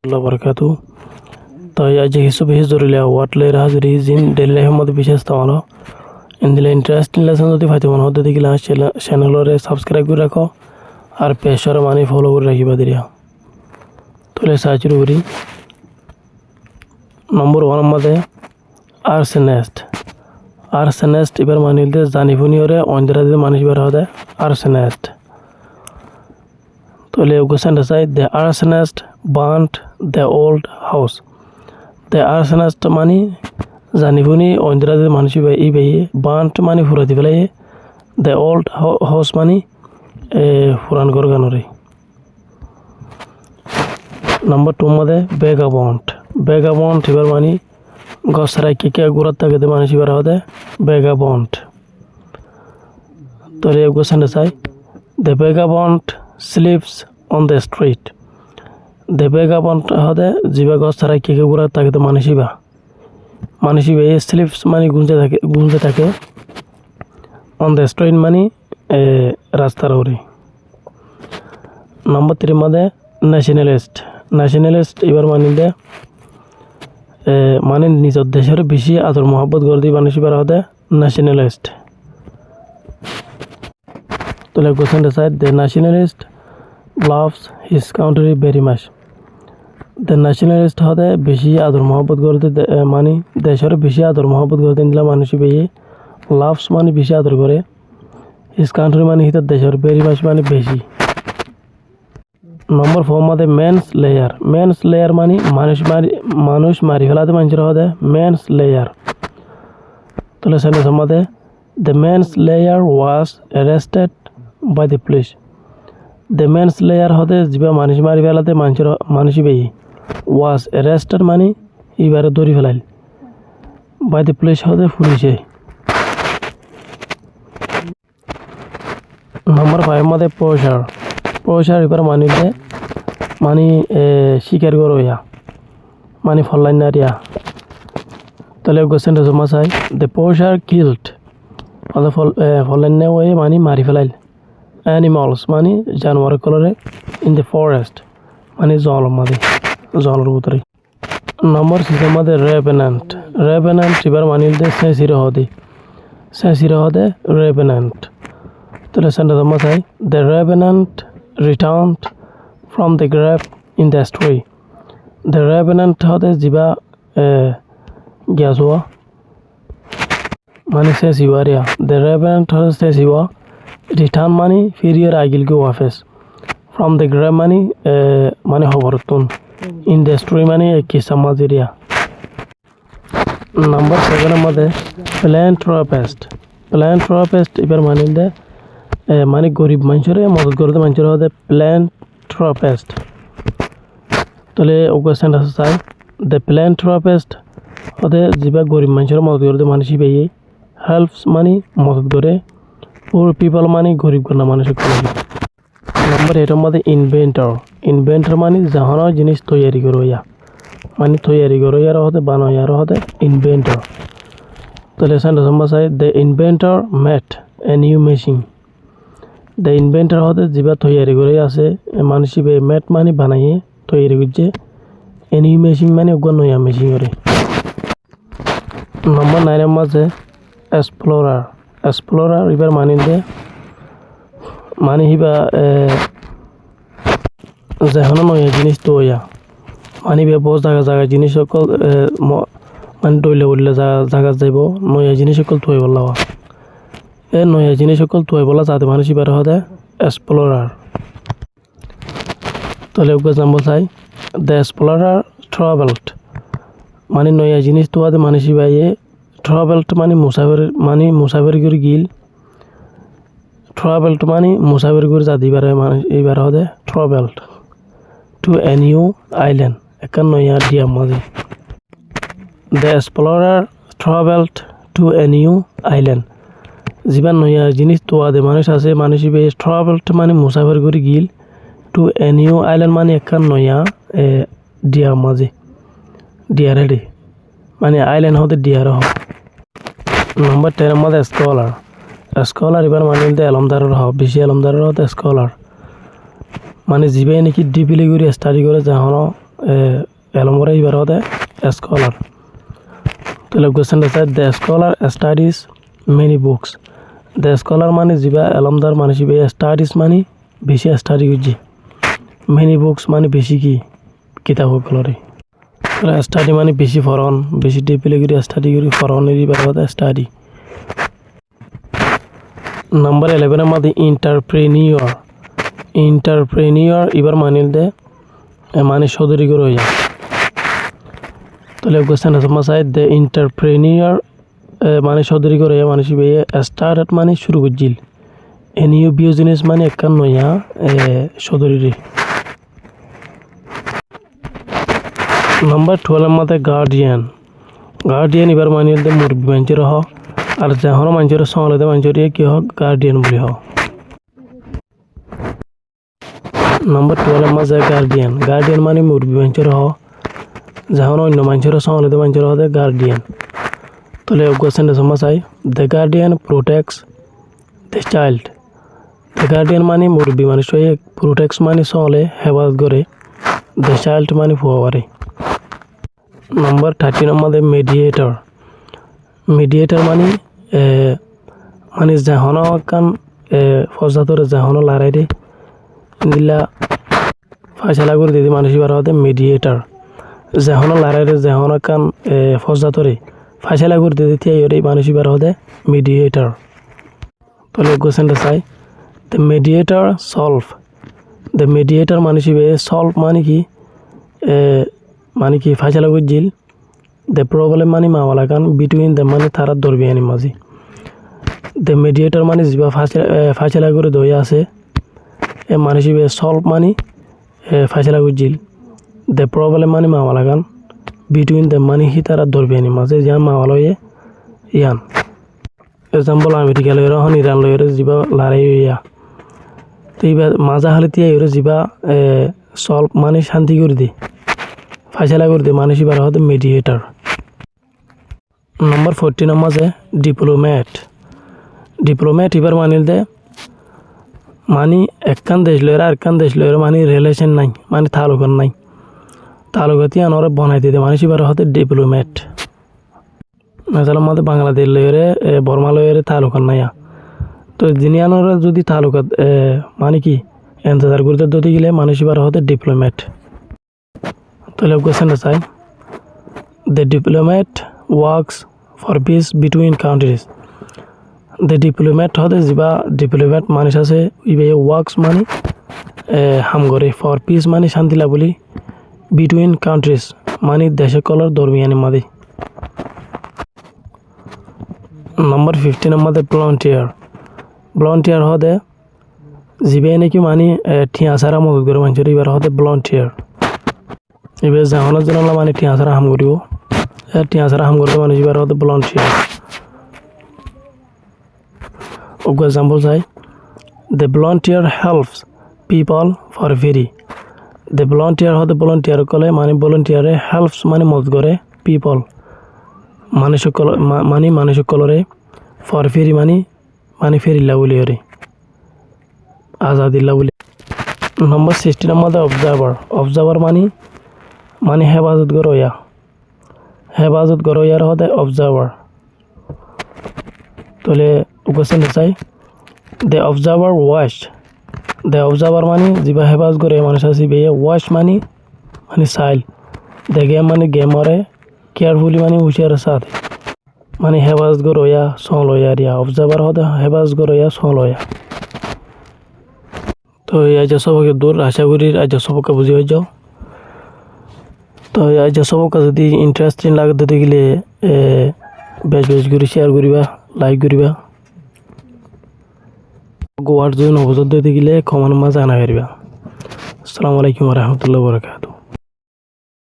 الله وبركاته. طيب أجي হিসেবে জরুরি ওয়াটলে হাজিরি জিন ডেলি মধ্যে বিশেষ তামালো ইন্দিলে ইন্টারেস্টিং লেসন যদি ফাইতে মন হতে দিকিলা চ্যানেলরে সাবস্ক্রাইব করে রাখো আর পেশর মানি ফলো করে রাখিবা দিরিয়া তোলে সাহায্য করি নম্বর 1 মধ্যে আর্সেনেস্ট এবার মানিলতে জানিফুনি ওরে অন্ধ্রাতে মানুষ বার হতে আর্সেনেস্ট তোলে ওগোসেন্ট সাই the arsonist burned the old house the arsonist মানি জানিফুনি অন্ধ্রাতে মানুষ ই বেয়ে বার্নড মানি ফুরাতি ফেলাই দ্য ওল্ড হাউস মানি ফুরান কর গানরে নম্বর 2 মধ্যে বেগাবন্ট এবার মানি গছরাই কে গুড়াত থাকে মানুষ বার হতে বেগাবন্ট তোলে ওগোসেন্ট সাই the vagabond sleeps on the street the vagabond হতে জিবা গছরাই কে গুড়াত থাকে মানুষিবা এই স্লিপস মানি গুঞ্জে থাকে অন দ্য স্ট্রিট মানি রাস্তার ওরে নম্বর 3 মধ্যে ন্যাশনালিস্ট এবার মানিলে মানে নিজের দেশের বেশি আদর মহব্বত করে দিয়ে মানুষ বার হতে ন্যাশনালিস্ট তোলে question side the nationalist loves his country very much the nationalist হতে বেশি আদর মহব্বত করতে মানে দেশের বেশি আদর মহব্বত করতে দিলে মানুষ বেয়ে লাভস মানে বেশি আদর করে হিজ কান্ট্রি মানে হিতার দেশের ভেরি মাচ মানে বেশি নম্বর 4 মধ্যে মেন্স লেয়ার মানে মানুষ মারি ফেলাতে মানুষের হতে মেন্স লেয়ার তোলে সেন্টেন্স মধ্যে the mens layer was arrested by the police the mens layer হতে যা মানুষ মারি ফেলাতে মানুষ বেয়ে ওয়াজ অ্যারেস্টেড মানে এবারে ধরি ফেলাইল বাই দ্য পুলিশ হতে পুলিশে নম্বর 5 মধ্যে পয়সার এবার মানিলে মানি শিকার করইয়া মানি ফল্লাইন নারিয়া তাহলে গোসেন জমা চাই দ্য পয়সার কিল্ড অথবা ফল্লাইন ওয়ে মানি মারি ফেলাইল অ্যানিমালস মানি জানোয়ার কলরে ইন দ্য ফরেস্ট মানে জলের ভিতরে নম্বর 6 মধ্যে রেভেন্যান্ট এবার মানিলে সেঁচির হদে রেভেন্যান্ট তাহলে সেন্টার জমা চাই the রেভেন্যান্ট returned from the grave in the story. The revenant হতে জিবা গিয়াসোয়া মানে শেষ ইউয়ারিয়া দ্য revenant হতে শেষ ইউয়া রিটার্ন মানে ফিরিয়ার আগিলকে ওয়াফেস ফ্রম দ্য গ্রেভ মানে হবরতুন ইন দ্য স্টোরি মানে কিসা মাজিরিয়া নম্বর 7 মধ্যে প্ল্যান্থ্রপিস্ট এবার মানিলে মানে গরিব মানুষের মদত করতে মানুষের হতে প্ল্যান্থ্রপিস্ট তাহলে কোশ্চেন আছে চাই দ্য প্ল্যান্থ্রপিস্ট হতে যা গরিব মানুষের মদত করতে মানুষই পেয়ে হেল্পস মানে মদত করে পুর পিপল মানে গরিব করা মানুষের করে নম্বর 8 মধ্যে ইনভেন্টর মানে জাহানো জিনিস তৈরি করইয়া মানে তৈরি করইয়ার হতে বানাইয়ার হতে ইনভেন্টর তাহলে সেন্টেন্স নম্বর চাই the inventor made a new machine the inventor হতে যা তৈরি করে আছে মানুষ ম্যাট মানে বানাইয়ে তৈরি করছে এনি মেশিন মানে নয়া মেশিন করে নম্বর 9 মাঝে এক্সপ্লোরার এবার মানিলে মানে হিবা যেখানে নয়া জিনিস তৈয়া মানে বহুত জায়গা জিনিস সকল মানে দৈলে উঠলে জায়গা যাইব নয়া জিনিস সকল তৈ বলা নয়া জিনিস সকল তৈ বলা যাতে মানুষ এবার হতে এক্সপ্লোরার তাহলে এক্সাম্পল চাই দ্য এক্সপ্লোরার ট্রাভেলড মানে নয়া জিনিস তোয়াতে মানুষ বাইয়ে ট্রাভেলড মানে মুসাফির করে গিল ট্রাভেলড মানে মুসাফির করে যাতে এবার হতে travelled two a new island একটা নয়া ডিয়াম মাঝে the explorer travelled two a new island যা নয়া জিনিস তোয়াদে মানুষ আছে মানুষ ট্রাভেলড মানে মুসাফির করে গিল টু এ নিউ আইল্যান্ড মানে একটা নয়া ডিয়ার মাঝে ডিয়ার হেডে মানে আইল্যান্ড হতে ডিয়ার হোক নম্বর 10 মধ্যে স্কলার এবার মানে এলমদারের হোক বেশি এলমদারের হতে স্কলার মানে যিবাই নাকি ডিপিলি করে স্টাডি করে যখন এলমরে এবার হতে স্কলার তাহলে কোশ্চেন আছে the scholar studies many books the scholar মানে যিবা এলমদার মানে সিবে স্টাডিজ মানে বেশি স্টাডি করছি মেনি বুকস মানে বেশি কি কিতাব সকলরে স্টাডি মানে বেশি ফরন বেশি ডিপলি করে স্টাডি করে ফরনের এবার হতে স্টাডি নাম্বার 11 এর মধ্যে ইন্টারপ্রেনিয়র এবার মানিল দে মানে সদরি করে হইয়া তাহলে কোশ্চেন আছে মাসাই দে ইন্টারপ্রেনিয়র মানে সদরি করে হইয়া মানে সিবে স্টার্ট মানে শুরু করছিল এ নিউ বিজনেস মানে একখান নইয়া সদরি রে নাম্বার 12 এর মধ্যে গার্ডিয়ান এবার মানিল দে মুরব্বী মানুষের হ আর যখন মানুষের সঙ্গে মানুষের কি হোক গার্ডিয়ান বলি হ নাম্বার 12 এর মাঝে গার্ডিয়ান মানে মুরব্বী মানুষের হ যখন অন্য মানুষের সঙ্গে মানুষের হতে গার্ডিয়ান তাহলে কোশ্চেনটা সমস্যায় the guardian protects the child the guardian মানে মুরব্বী মানুষ প্রোটেক্টস মানে সঙ্গে হেফাজত করে দ্য চাইল্ড মানে ফুয়ারে নাম্বার 13 এর মধ্যে মিডিয়েটর মানে যখন কান ফজাতরে যখন লড়াই রে দিলা ফাইসলা করে দিদি মানুষ এবার হতে মিডিয়েটর যখন লড়াই রে যখন কান ফজাতরে ফাইসলা করে দিদি তিয়াই মানুষ এবার হতে মিডিয়েটর তাহলে কোশ্চেনটা চাই দ্য মিডিয়েটর মানুষ সলভ মানে কি ফাইসলা করে দিল দ্য প্রবলেম মানে মামলা কান বিটুইন দ্য মানে তারা ধরবি আনি মাঝি দ্য মিডিয়েটর মানে যা ফাইসলা করে দই আছে এ মানুষ সলভ মানে ফাইসলা করে দিল দ্য প্রবলেম মানে মামলা কান বিটুইন দ্য মানে হি তারা ধরবি আনি মাঝে যান মামলা ইয়ান এক্সাম্পল আমেরিকা লয়ের হন ইরান লয়ের যা লড়াই হইয়া তো এইবার মাজা হালে তিয়া যা সলভ মানে শান্তি করে দি ফাইসলা করে দি মানুষ এবার হতে মিডিয়েটর নাম্বার 14 এর মাঝে ডিপ্লোম্যাট এবার মানিল দে মানে একখান দেশ লয়ের আর একখান দেশ লয়ের মানে রিলেশন নাই মানে তালুকন নাই তালুকতি আনরে বনাই দিতে মানুষ এবার হতে ডিপ্লোম্যাট মেসালার মধ্যে বাংলাদেশ লয়েরে বর্মা লয়েরে তালুকন নাই তো যিনি আনরে যদি তালুকাত মানে কি এন্তজার করতে দিতে গেলে মানুষ এবার হতে ডিপ্লোম্যাট তাহলে কোশ্চেনটা চাই the diplomat works for piece between countries the diplomat হতে যা ডিপ্লোম্যাট মানুষ আছে ইবে ওয়ার্কস মানে হাম করে ফর পিস মানে শান্তি লাভলি বিটুইন কান্ট্রিজ মানে দেশে কলর দরমিয়ানি মাদি নাম্বার 15 এর মধ্যে ভলান্টিয়ার হতে জিবে নাকি মানে ঠিয়া সারা মদত করে মানুষের এবার হতে ভলান্টিয়ার এবার জাহানোর জন্য মানে ঠিয়া সারা হাম করিব ঠিয়া সারা হাম করতে মানুষ এবার হতে ভলান্টিয়ার এক্সাম্পল চাই the volunteer helps people for free the volunteer হতে ভলান্টিয়ার কলে মানে ভলান্টিয়ারে হেল্পস মানে মদত করে পিপল মানুষ কলরে ফর ফ্রি মানে ফেরিল্লা বলি হরে আজাদিল্লা বলি নম্বর 16 এর মধ্যে অবজার্ভার মানে হেফাজত গরইয়ার হতে অবজার্ভার তাহলে কোশ্চেন চাই দ্য অবজার্ভার মানে যা হেফাজত করে মানুষ আছে ওয়াচ মানে চাইল দ্য গেম মানে গেমরে কেয়ারফুলি মানে হুঁশিয়ার সাথে মানে হেফাজত গরইয়া সলয়া রিয়া অবজার্ভার হতে হেফাজত গরইয়া সলয়া তো আজ সবকে দূর আশা করি আজ সবকে বুঝি হয়ে যাও তো আজ সবকে যদি ইন্টারেস্টিং লাগে দিতে গেলে বেশ করে শেয়ার করিবা লাইক করিবা গোয়ার জন্য নবজাত দিতে গেলে কমান মাঝে আনা করিবা আসসালামু আলাইকুম ওয়া রাহমাতুল্লাহি ওয়া বারাকাতুহু।